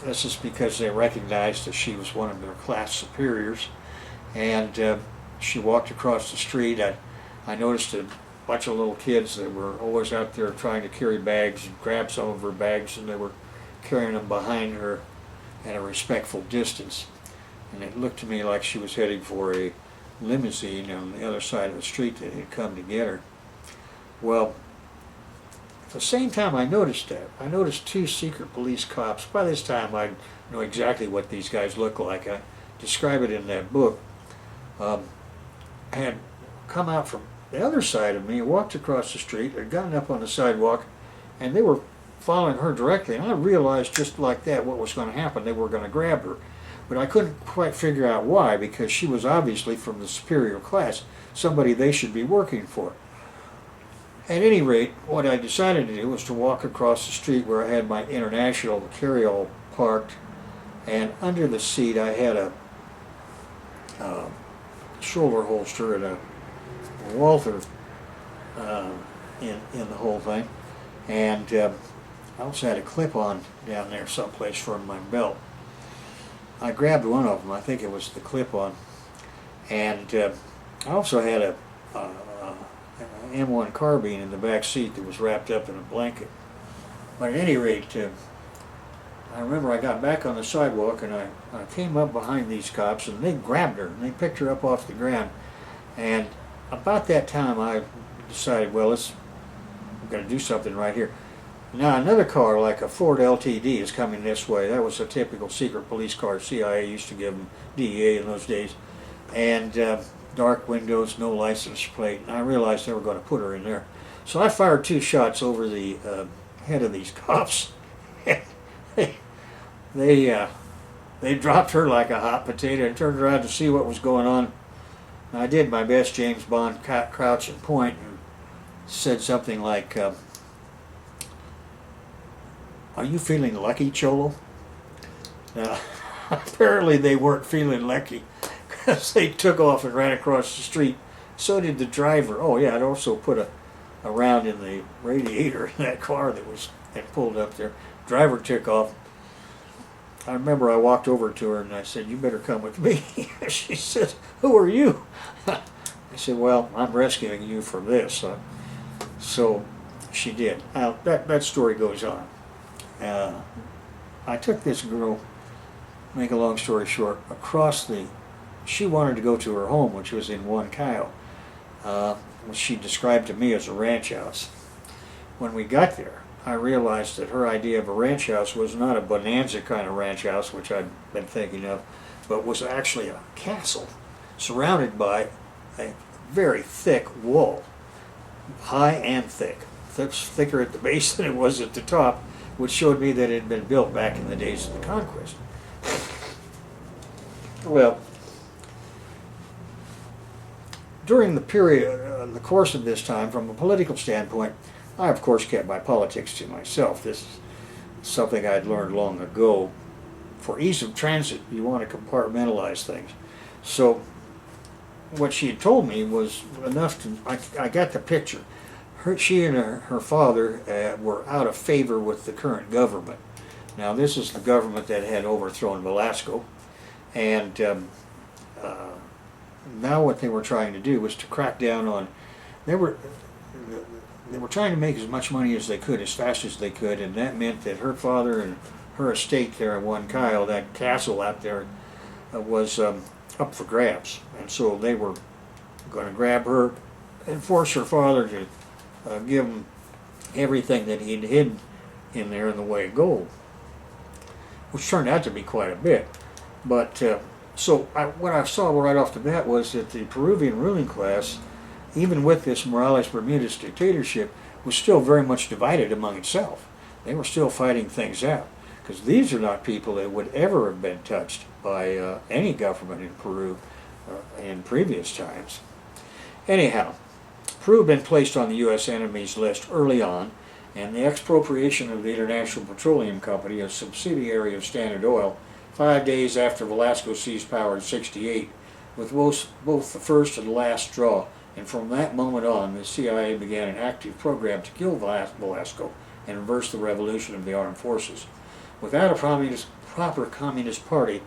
This is because they recognized that she was one of their class superiors, and she walked across the street. I noticed a bunch of little kids that were always out there trying to carry bags and grab some of her bags, and they were carrying them behind her at a respectful distance. And it looked to me like she was heading for a limousine on the other side of the street that had come to get her. Well, at the same time I noticed that, I noticed two secret police cops. By this time I know exactly what these guys look like. I describe it in that book. Had come out from the other side of me, walked across the street, had gotten up on the sidewalk, and they were following her directly. And I realized just like that what was going to happen. They were going to grab her. But I couldn't quite figure out why, because she was obviously from the superior class, somebody they should be working for. At any rate, what I decided to do was to walk across the street where I had my international carryall parked, and under the seat I had a shoulder holster and a Walther in the whole thing, and I also had a clip-on down there someplace from my belt. I grabbed one of them. I think it was the clip-on, and I also had a M1 carbine in the back seat that was wrapped up in a blanket. But at any rate, I remember I got back on the sidewalk and I came up behind these cops and they grabbed her and they picked her up off the ground. And about that time I decided, well, I'm going to do something right here. Now another car like a Ford LTD is coming this way. That was a typical secret police car. CIA used to give them, DEA in those days. And dark windows, no license plate. And I realized they were going to put her in there. So I fired 2 shots over the head of these cops. They dropped her like a hot potato and turned around to see what was going on. And I did my best James Bond crouch and point and said something like, "Are you feeling lucky, Cholo?" Now, apparently they weren't feeling lucky because they took off and ran across the street. So did the driver. Oh yeah, I'd also put a round in the radiator in that car that pulled up there. Driver took off. I remember I walked over to her and I said, "You better come with me." She said, "Who are you?" I said, "Well, I'm rescuing you from this." So she did. Now, that story goes on. I took this girl, make a long story short, she wanted to go to her home, which was in Huancayo, which she described to me as a ranch house. When we got there, I realized that her idea of a ranch house was not a bonanza kind of ranch house, which I'd been thinking of, but was actually a castle surrounded by a very thick wall, high and thick. Thicker at the base than it was at the top, which showed me that it had been built back in the days of the conquest. Well, during the course of this time, from a political standpoint, I of course kept my politics to myself. This is something I'd learned long ago. For ease of transit, you want to compartmentalize things. So what she had told me was enough to, I got the picture. She and her father were out of favor with the current government. Now this is the government that had overthrown Velasco, and now what they were trying to do was to crack down on, they were trying to make as much money as they could, as fast as they could, and that meant that her father and her estate there in Huancayo, that castle out there, was up for grabs. And so they were going to grab her and force her father to give him everything that he'd hidden in there in the way of gold, which turned out to be quite a bit. But what I saw right off the bat was that the Peruvian ruling class, even with this Morales Bermudez dictatorship, was still very much divided among itself. They were still fighting things out, because these are not people that would ever have been touched by any government in Peru in previous times. Anyhow, Peru had been placed on the U.S. enemies list early on, and the expropriation of the International Petroleum Company, a subsidiary of Standard Oil, 5 days after Velasco seized power in '68, with both the first and last straw. And from that moment on, the CIA began an active program to kill Velasco and reverse the revolution of the armed forces. Without a proper communist party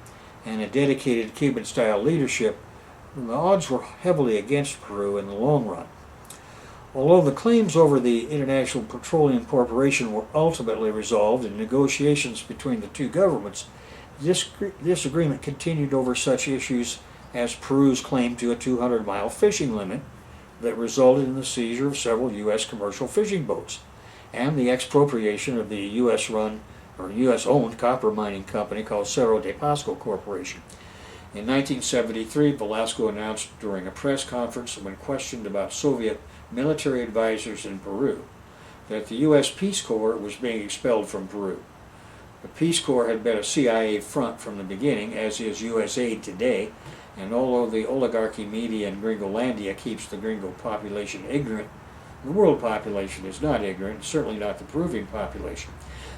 and a dedicated Cuban-style leadership, the odds were heavily against Peru in the long run. Although the claims over the International Petroleum Corporation were ultimately resolved in negotiations between the two governments, this agreement continued over such issues as Peru's claim to a 200-mile fishing limit that resulted in the seizure of several U.S. commercial fishing boats, and the expropriation of the U.S.-owned copper mining company called Cerro de Pasco Corporation. In 1973, Velasco announced during a press conference when questioned about Soviet military advisors in Peru that the U.S. Peace Corps was being expelled from Peru. The Peace Corps had been a CIA front from the beginning, as is U.S. aid today, and although the oligarchy media in Gringolandia keeps the Gringo population ignorant The world population is not ignorant, certainly not the Peruvian population.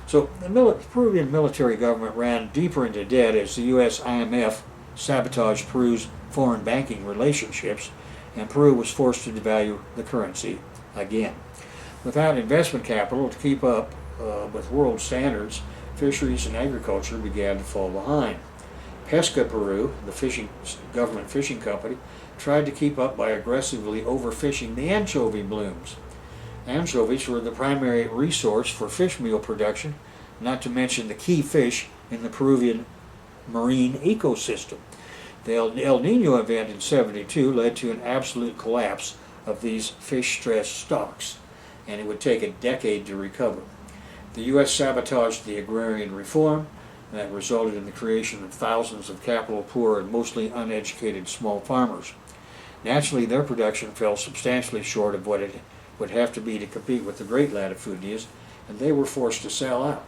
So the Peruvian military government ran deeper into debt as the U.S. IMF sabotaged Peru's foreign banking relationships, and Peru was forced to devalue the currency again. Without investment capital to keep up with world standards, fisheries and agriculture began to fall behind. Pesca Peru, the government fishing company, tried to keep up by aggressively overfishing the anchovy blooms. Anchovies were the primary resource for fish meal production, not to mention the key fish in the Peruvian marine ecosystem. The El Nino event in '72 led to an absolute collapse of these fish-stressed stocks, and it would take a decade to recover. The U.S. sabotaged the agrarian reform that resulted in the creation of thousands of capital-poor and mostly uneducated small farmers. Naturally, their production fell substantially short of what it would have to be to compete with the great latifundias, and they were forced to sell out.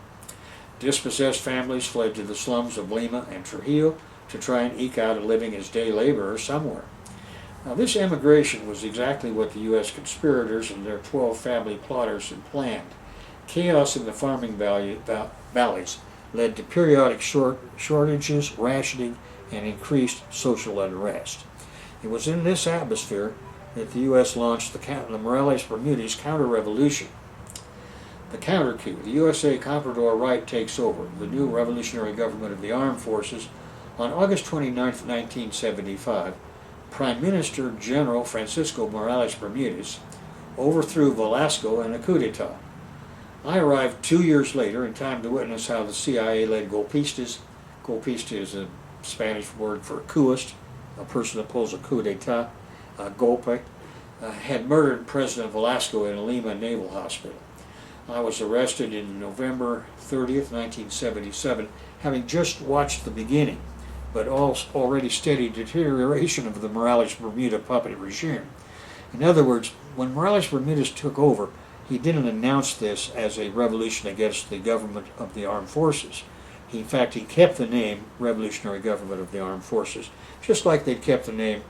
Dispossessed families fled to the slums of Lima and Trujillo to try and eke out a living as day laborers somewhere. Now, this emigration was exactly what the U.S. conspirators and their 12 family plotters had planned. Chaos in the farming valleys led to periodic shortages, rationing, and increased social unrest. It was in this atmosphere that the U.S. launched the Morales Bermudez counter-revolution. The counter-coup, the USA Comprador Right takes over, the new revolutionary government of the armed forces, on August 29, 1975. Prime Minister General Francisco Morales Bermudez overthrew Velasco in a coup d'etat. I arrived 2 years later in time to witness how the CIA-led golpistas, golpista is a Spanish word for couist, a person that pulls a coup d'etat, golpe, had murdered President Velasco in a Lima Naval Hospital. I was arrested in November 30th, 1977, having just watched the beginning, but already steady deterioration of the Morales Bermudez puppet regime. In other words, when Morales Bermudez took over, he didn't announce this as a revolution against the government of the armed forces. In fact, he kept the name Revolutionary Government of the Armed Forces, just like they kept the name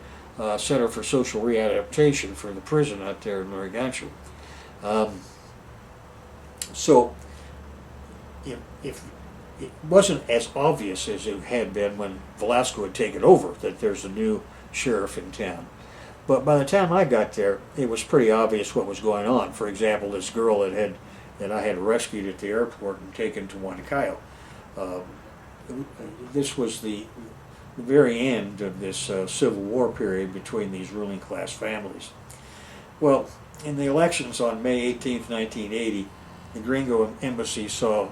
Center for Social Readaptation for the prison out there in Lurigancho. So, if it wasn't as obvious as it had been when Velasco had taken over that there's a new sheriff in town. But by the time I got there, it was pretty obvious what was going on. For example, this girl that I had rescued at the airport and taken to Huancayo. This was the very end of this Civil War period between these ruling class families. Well, in the elections on May 18, 1980, the Gringo Embassy saw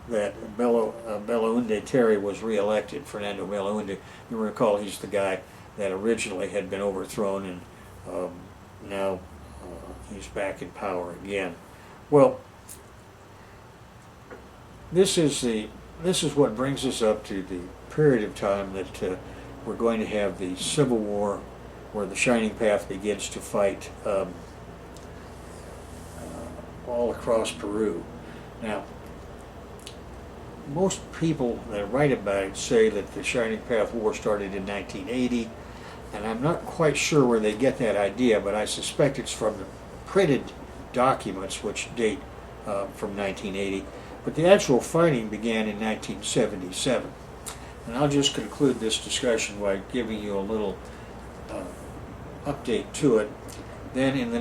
that Belaunde Terry was reelected. Fernando Belaunde, you recall, he's the guy that originally had been overthrown, and now he's back in power again. Well, this is what brings us up to the period of time that we're going to have the Civil War, where the Shining Path begins to fight all across Peru. Now, most people that write about it say that the Shining Path War started in 1980, and I'm not quite sure where they get that idea, but I suspect it's from the printed documents, which date from 1980. But the actual fighting began in 1977. And I'll just conclude this discussion by giving you a little update to it. Then in the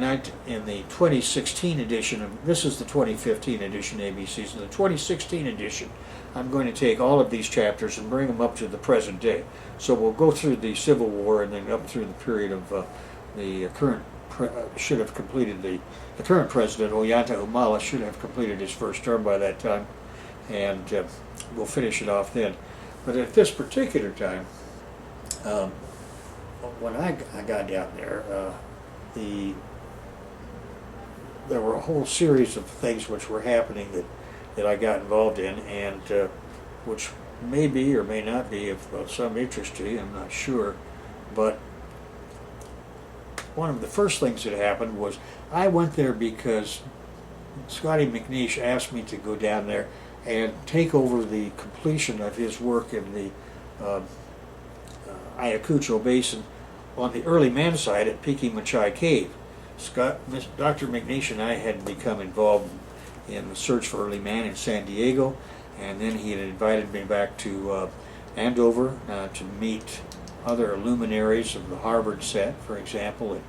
2016 edition, this is the 2015 edition ABCs, in the 2016 edition, I'm going to take all of these chapters and bring them up to the present day. So we'll go through the Civil War and then up through the period of the current should have completed the current president, Ollanta Humala, should have completed his first term by that time, and we'll finish it off then. But at this particular time, when I got down there, there were a whole series of things which were happening that I got involved in, and which may be or may not be of some interest to you, I'm not sure. But one of the first things that happened was I went there because Scotty McNeish asked me to go down there and take over the completion of his work in the Ayacucho Basin on the early man site at Piqui Machay Cave. Dr. McNeish and I had become involved in the search for early man in San Diego, and then he had invited me back to Andover to meet other luminaries of the Harvard set, for example,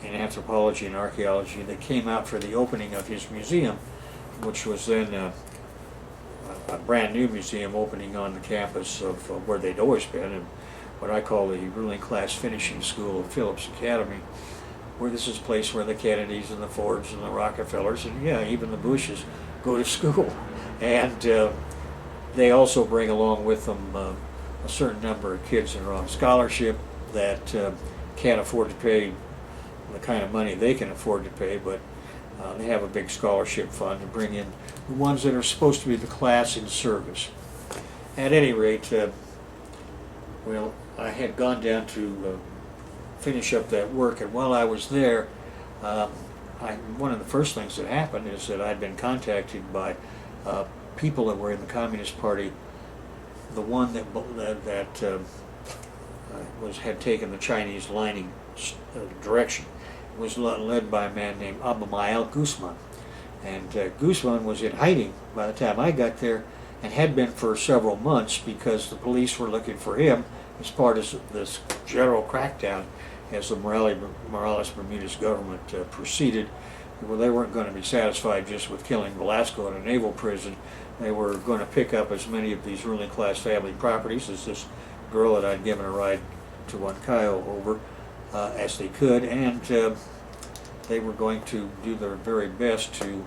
in anthropology and archaeology. They came out for the opening of his museum, which was then a brand new museum opening on the campus of where they'd always been, and what I call the ruling class finishing school of Phillips Academy, where this is a place where the Kennedys and the Fords and the Rockefellers and even the Bushes go to school. And they also bring along with them a certain number of kids that are on scholarship that can't afford to pay the kind of money they can afford to pay, but they have a big scholarship fund to bring in the ones that are supposed to be the class in service. At any rate, well, I had gone down to finish up that work, and while I was there, one of the first things that happened is that I'd been contacted by people that were in the Communist Party. The one that had taken the Chinese lining direction was led by a man named Abimael Guzman, and Guzman was in hiding by the time I got there, and had been for several months because the police were looking for him as part of this general crackdown as the Morales Bermudez government proceeded. Well, they weren't going to be satisfied just with killing Velasco in a naval prison. They were going to pick up as many of these ruling class family properties as this girl that I'd given a ride to Huancayo over as they could, and they were going to do their very best to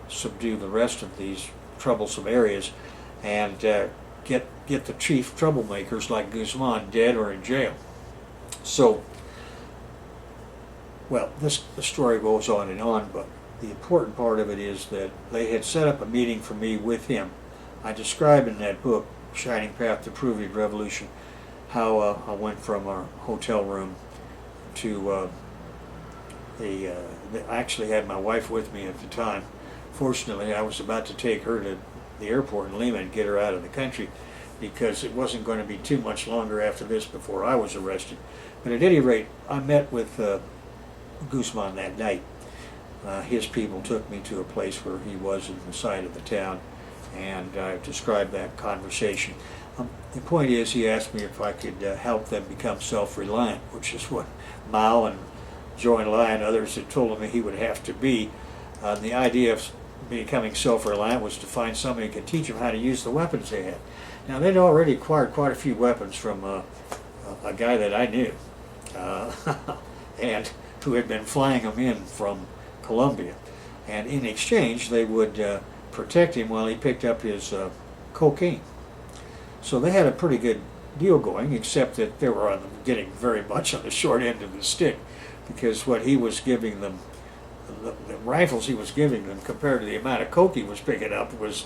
subdue the rest of these troublesome areas and get the chief troublemakers like Guzman dead or in jail. So, well, the story goes on, but the important part of it is that they had set up a meeting for me with him. I describe in that book, Shining Path to Peruvian Revolution, how I went from our hotel room to I actually had my wife with me at the time. Fortunately, I was about to take her to the airport in Lima and get her out of the country, because it wasn't going to be too much longer after this before I was arrested. But at any rate, I met with Guzman that night. His people took me to a place where he was in the side of the town, and I described that conversation. The point is, he asked me if I could help them become self-reliant, which is what Mao and Zhou Enlai and others had told him he would have to be. The idea of becoming self-reliant was to find somebody who could teach them how to use the weapons they had. Now, they'd already acquired quite a few weapons from a guy that I knew, and who had been flying them in from Colombia. And in exchange, they would protect him while he picked up his cocaine. So they had a pretty good deal going, except that they were getting very much on the short end of the stick, because what he was giving them, the rifles he was giving them compared to the amount of coke he was picking up, was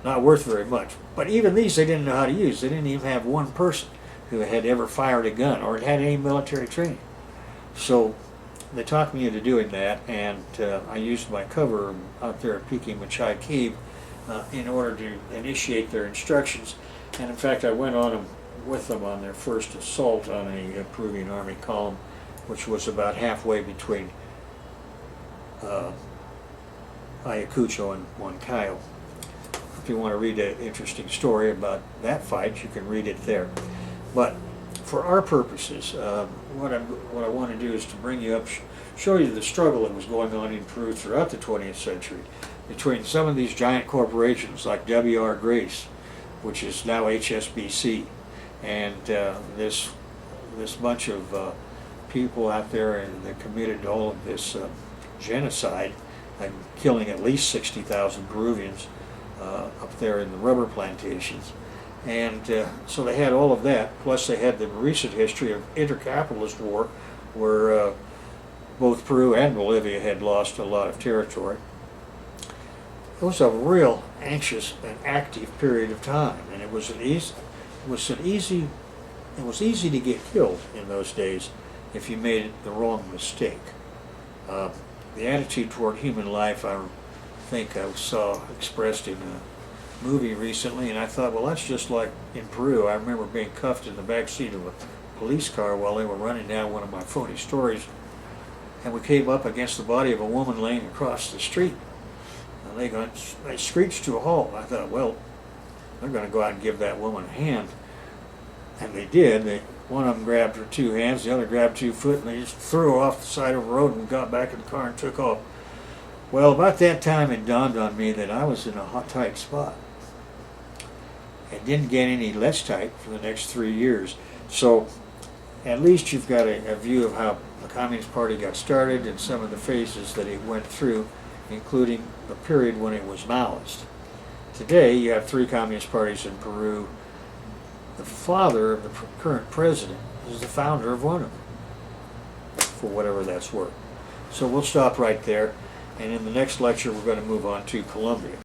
not worth very much. But even these they didn't know how to use. They didn't even have one person who had ever fired a gun or had any military training. So they talked me into doing that, and I used my cover out there at Piqui Machai Cave in order to initiate their instructions. And in fact, I went on with them on their first assault on a Peruvian army column, which was about halfway between Ayacucho and Huancayo. If you want to read an interesting story about that fight, you can read it there. But for our purposes, what I want to do is to bring you up, show you the struggle that was going on in Peru throughout the 20th century between some of these giant corporations like W.R. Grace, which is now HSBC, and this bunch of people out there and that committed all of this genocide and killing at least 60,000 Peruvians up there in the rubber plantations. And so they had all of that, plus they had the recent history of intercapitalist war, where both Peru and Bolivia had lost a lot of territory. It was a real anxious and active period of time, and it was easy to get killed in those days if you made the wrong mistake. The attitude toward human life, I think I saw expressed in a movie recently, and I thought, well, that's just like in Peru. I remember being cuffed in the back seat of a police car while they were running down one of my phony stories, and we came up against the body of a woman laying across the street. And they screeched to a halt. I thought, well, they're going to go out and give that woman a hand. And they did. One of them grabbed her 2 hands, the other grabbed 2 foot, and they just threw her off the side of the road and got back in the car and took off. Well, about that time it dawned on me that I was in a hot, tight spot. It didn't get any less tight for the next 3 years. So at least you've got a view of how the Communist Party got started and some of the phases that it went through, including the period when it was Maoist. Today you have 3 communist parties in Peru. The father of the current president is the founder of one of them, for whatever that's worth. So we'll stop right there, and in the next lecture we're going to move on to Colombia.